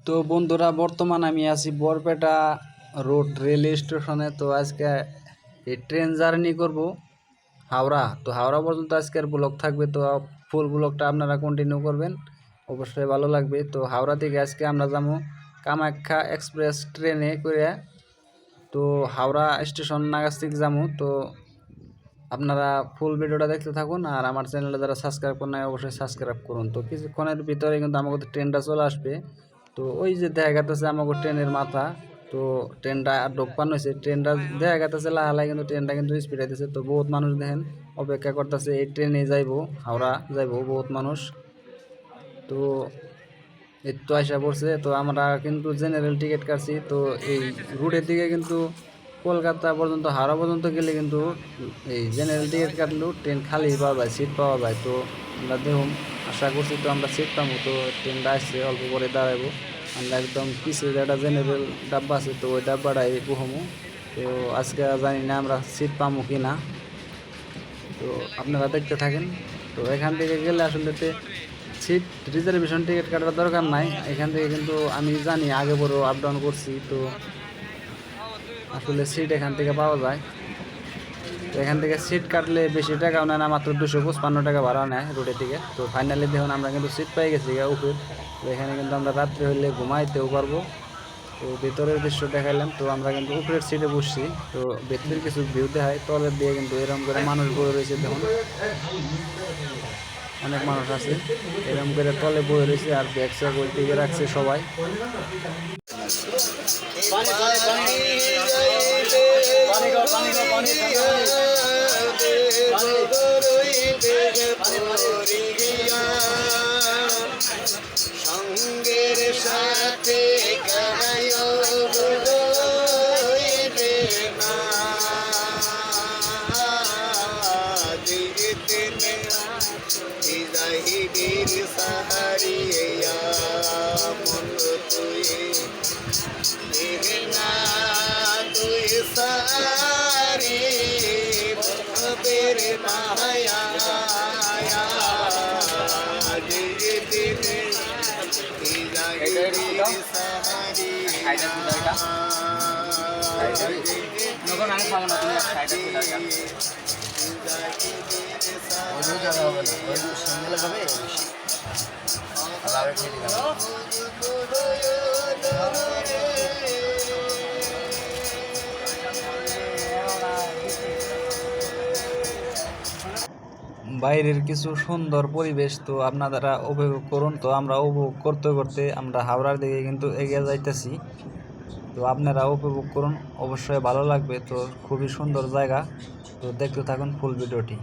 তো বন্ধুরা, বর্তমান আমি আছি বরপেটা রোড রেল স্টেশনে। তো আজকে এই ট্রেন জার্নি করব হাওড়া। তো হাওড়া পর্যন্ত আজকের ব্লগ থাকবে। তো ফুল ব্লগটা আপনারা কন্টিনিউ করবেন, অবশ্যই ভালো লাগবে। তো হাওড়া থেকে আজকে আমরা যাবো কামাখ্যা এক্সপ্রেস ট্রেনে করে। তো হাওড়া স্টেশন নাগাস্তিক যাবো। তো আপনারা ফুল ভিডিওটা দেখতে থাকুন, আর আমার চ্যানেলে যারা সাবস্ক্রাইব করেন নাই অবশ্যই সাবস্ক্রাইব করুন। তো কিছুক্ষণের ভিতরে কিন্তু আমাদের ট্রেনটা চলে আসবে। তো ওই যে দেখা গেছে আমাদের ট্রেনের মাথা। তো ট্রেনটা ঢোকপান হয়েছে, ট্রেনটা দেখা গেছে লাহালাই, কিন্তু ট্রেনটা কিন্তু স্পিড আইতেছে। তো বহুত মানুষ দেখেন অপেক্ষা করতেছে এই ট্রেনে যাইবো, হাওড়া যাইবো বহুত মানুষ। তো এই তো আইসা পড়ছে। তো আমরা কিন্তু জেনারেল টিকিট কাটছি। তো এই রুটের দিকে কিন্তু কলকাতা পর্যন্ত হাওড়া পর্যন্ত গেলে কিন্তু এই জেনারেল টিকিট কাটলেও ট্রেন খালি পাওয়া যায়, সিট পাওয়া যায়। তো আমরা দেখুন, আশা করছি তো আমরা সিট পাবো। তো ট্রেনটা আসছে, অল্প করে দাঁড়াবো। আমরা একদম পিছিয়ে যে একটা জেনারেল ডাব্বা আছে, তো ওই ডাব্বাটাই বহমু। তো আজকে জানি না আমরা সিট পাবো কি না, তো আপনারা দেখতে থাকেন। তো এখান থেকে গেলে আসলে সিট রিজার্ভেশন টিকিট কাটার দরকার নাই। এখান থেকে কিন্তু আমি জানি, আগে বড় আপ ডাউন করছি। তো আসলে সিট এখান থেকে পাওয়া যায়। তো এখান থেকে সিট কাটলে বেশি টাকাও নেয় না, মাত্র 255 টাকা ভাড়া নেয় রোডের থেকে। তো ফাইনালি দেখুন আমরা কিন্তু সিট পাই গেছি উপরে। তো এখানে কিন্তু আমরা রাত্রে হলে ঘুমাইতেও পারবো। তো ভিতরের দৃশ্য দেখাইলাম। তো আমরা কিন্তু উপরের সিটে বসছি। তো ভেতরের কিছু ভিউ দেখায়, তলের দিয়ে কিন্তু এরকম করে মানুষ বয়ে রয়েছে দেখুন, অনেক মানুষ আছে এরকম করে তলে বয়ে রয়েছে, আর ব্যাগ স্যাগ ওই দিকে রাখছে সবাই। সঙ্গের সাথে জাহিদির সাহারিয়া মন তুই না তুই সারি ভবের মায়া বাইরের কিছু সুন্দর পরিবেশ তো আপনারা উপভোগ করুন। তো আমরা উপভোগ করতে করতে আমরা হাওড়ার দিকে কিন্তু এগিয়ে যাইতেছি। তো আপনারা উপভোগ করুন, অবশ্যই ভালো লাগবে। তো খুবই সুন্দর জায়গা। তো দেখতে থাকুন ফুল ভিডিওটি।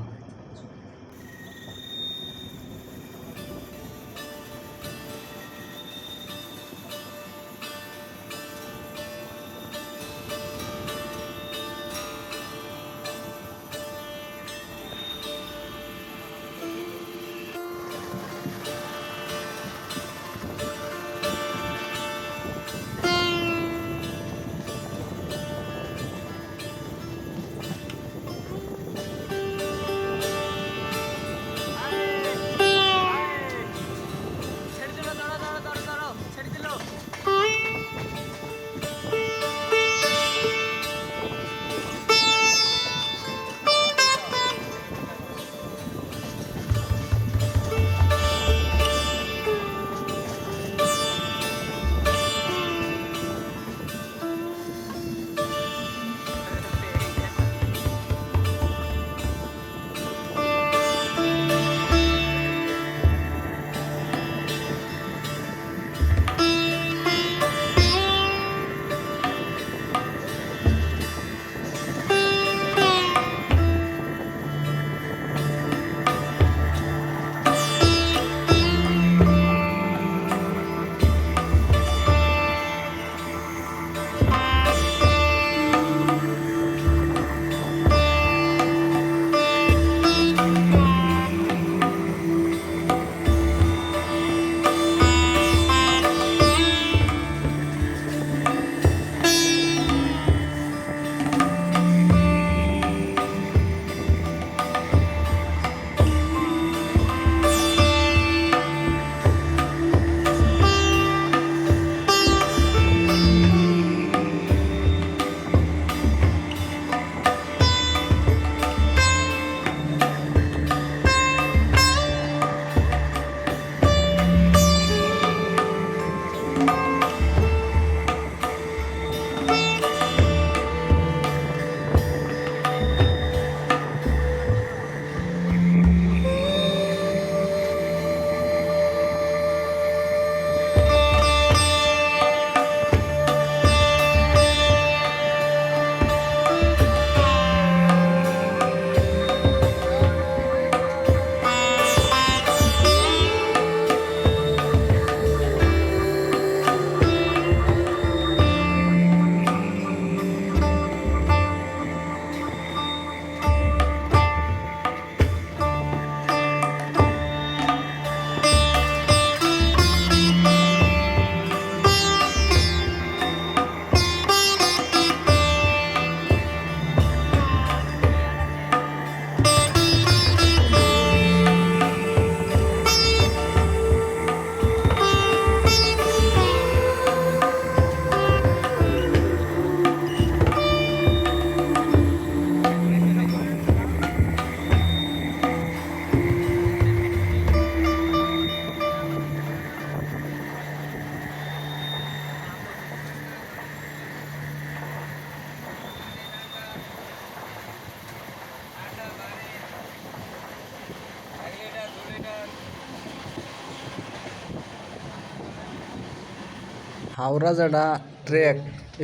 হাওড়া যেটা ট্রেক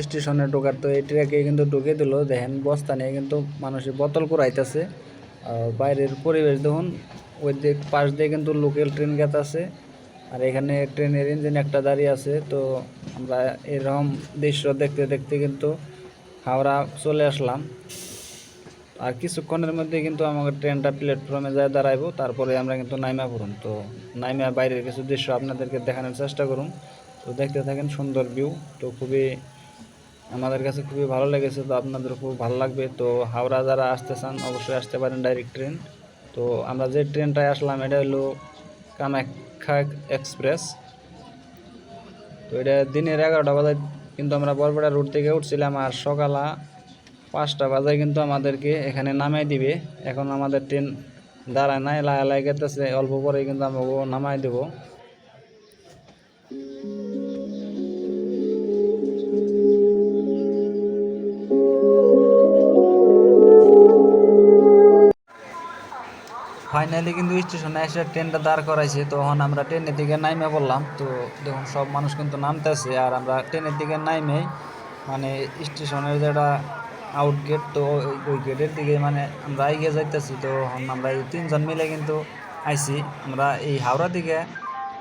স্টেশনে ঢোকার, তো এই ট্রেকে কিন্তু ঢুকে দিল। দেখেন বস্তা নিয়ে কিন্তু মানুষের বোতল কুড়াইতেছে। আর বাইরের পরিবেশ দেখুন, ওই দিক পাশ দিয়ে কিন্তু লোকাল ট্রেন গেছে। আর এখানে ট্রেনের ইঞ্জিন একটা দাঁড়িয়ে আছে। তো আমরা এরকম দৃশ্য দেখতে দেখতে কিন্তু হাওড়া চলে আসলাম। আর কিছুক্ষণের মধ্যে কিন্তু আমাদের ট্রেনটা প্ল্যাটফর্মে যায় দাঁড়াইবো, তারপরে আমরা কিন্তু নাইমা পড়ুন। তো নাইমা বাইরের কিছু দৃশ্য আপনাদেরকে দেখানোর চেষ্টা করুন। তো দেখতে থাকেন, সুন্দর ভিউ। তো খুবই আমাদের কাছে খুবই ভালো লেগেছে, তো আপনাদের খুব ভালো লাগবে। তো হাওড়া যারা আসতে চান অবশ্যই আসতে পারেন ডাইরেক্ট ট্রেন। তো আমরা যে ট্রেনটায় আসলাম এটা হলো কামাখ্যা এক্সপ্রেস। তো এটা দিনের 11টা বাজায় কিন্তু আমরা বরপেটা রোড থেকে উঠছিলাম, আর সকাল 5টা বাজায় কিন্তু আমাদেরকে এখানে নামাই দিবে। এখন আমাদের ট্রেন দাঁড়ায় নাই, লাই গেতেছে, অল্প পরে কিন্তু আমাকে নামাই দেবো। ফাইনালি কিন্তু স্টেশনে এসে ট্রেনটা দাঁড় করাইছে। তখন আমরা ট্রেনের দিকে নাইমে পড়লাম। তো দেখুন সব মানুষ কিন্তু নামতেছে, আর আমরা ট্রেনের দিকে নাইমেই মানে স্টেশনের যেটা আউট গেট, তো ওই গেটের দিকে মানে আমরা এগিয়ে যাইতেছি। তো আমরা এই 3জন মিলে কিন্তু আইছি। আমরা এই হাওড়া দিকে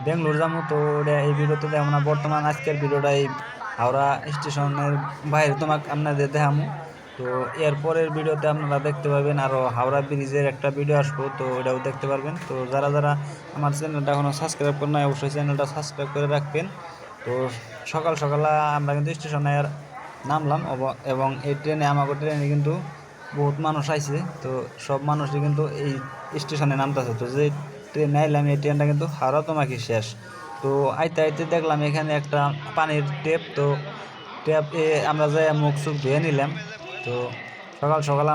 বেঙ্গলোর যাবো। তো ওটা এই ভিডিওতে দেখো না, বর্তমান আজকের ভিডিওটা এই হাওড়া স্টেশনের বাইরে তোমাকে আপনাদের দেখামো। তো এরপরের ভিডিওতে আপনারা দেখতে পাবেন আরও হাওড়া ব্রিজের একটা ভিডিও আসবো, তো ওটাও দেখতে পারবেন। তো যারা যারা আমার চ্যানেলটা এখনও সাবস্ক্রাইব করেন না, অবশ্যই চ্যানেলটা সাবস্ক্রাইব করে রাখবেন। তো সকাল সকাল আমরা কিন্তু স্টেশনে নামলাম, এবং এই ট্রেনে আমাদের ট্রেনে কিন্তু বহুত মানুষ আইছে। তো সব মানুষই কিন্তু এই স্টেশনে নামতেছে। তো যে ট্রেনে আইলাম এই ট্রেনটা কিন্তু হাওড়া তোমাকে শেষ। তো আইতে আইতে দেখলাম এখানে একটা পানির ট্যাপ। তো ট্যাপে আমরা যাই মুখ চুখ ধুয়ে নিলাম। তো সকাল সকাল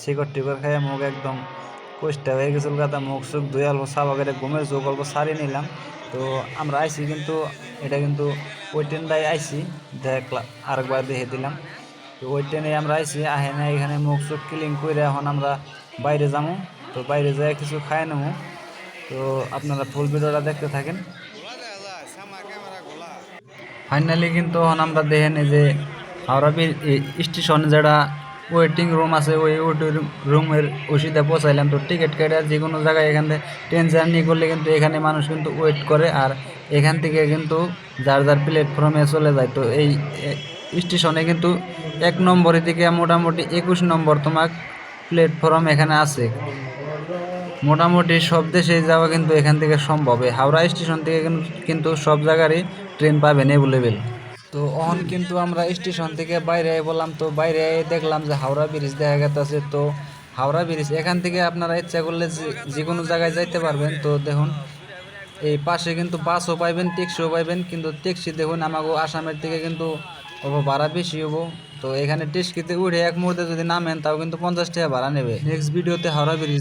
শিকড় টিকড় খেয়ে মুখ একদম কষ্টা হয়ে গেছিল, কথা মুখ চুখ ধুয়ে অল্প সাবা করে ঘুমের চোখ অল্প সারিয়ে নিলাম। তো আমরা আইছি কিন্তু এটা কিন্তু ওই ট্রেনটাই আইছি, দেখলাম আরেকবার দেখে দিলাম। তো ওই ট্রেনে আমরা আইছি, আহে না এখানে মুখ চোখ ক্লিন করে এখন আমরা বাইরে যাবো। তো বাইরে যাই কিছু খাই নেবো। তো আপনারা ফুল ভিডিওটা দেখতে থাকেন। ফাইনালি কিন্তু এখন আমরা দেখেন যে হাওড়া স্টেশন যেটা ওয়েটিং রুম আছে, ওই ওয়েটিং রুমের ওষুধে পৌঁছাইলাম। তো টিকিট কেটে যে কোনো জায়গায় এখান থেকে ট্রেন জার্নি করলে কিন্তু এখানে মানুষ কিন্তু ওয়েট করে, আর এখান থেকে কিন্তু যার যার প্ল্যাটফর্মে চলে যায়। তো এই স্টেশনে কিন্তু 1 নম্বরের দিকে মোটামুটি 21 নম্বর তোমার প্ল্যাটফর্ম এখানে আছে। মোটামুটি সব দেশে যাওয়া কিন্তু এখান থেকে সম্ভব। হাওড়া স্টেশন থেকে কিন্তু সব জায়গারই ট্রেন পাবেন অ্যাভেলেবেল। তো অন কিন্তু আমরা স্টেশন থেকে বাইরে বললাম। তো বাইরে দেখলাম যে হাওড়া ব্রিজ দেখা গেছে। তো হাওড়া ব্রিজ এখান থেকে আপনারা ইচ্ছা করলে যে কোনো জায়গায় যাইতে পারবেন। তো দেখুন এই পাশে কিন্তু বাসও পাইবেন, ট্যাক্সিও পাইবেন। কিন্তু ট্যাক্সি দেখুন আমাকে আসামের থেকে কিন্তু ভাড়া বেশি হবো। তো এখানে ট্যাক্সিতে উঠে এক মুহূর্তে যদি নামেন তাও কিন্তু 50 টাকা ভাড়া নেবে। নেক্সট ভিডিওতে হাওড়া ব্রিজ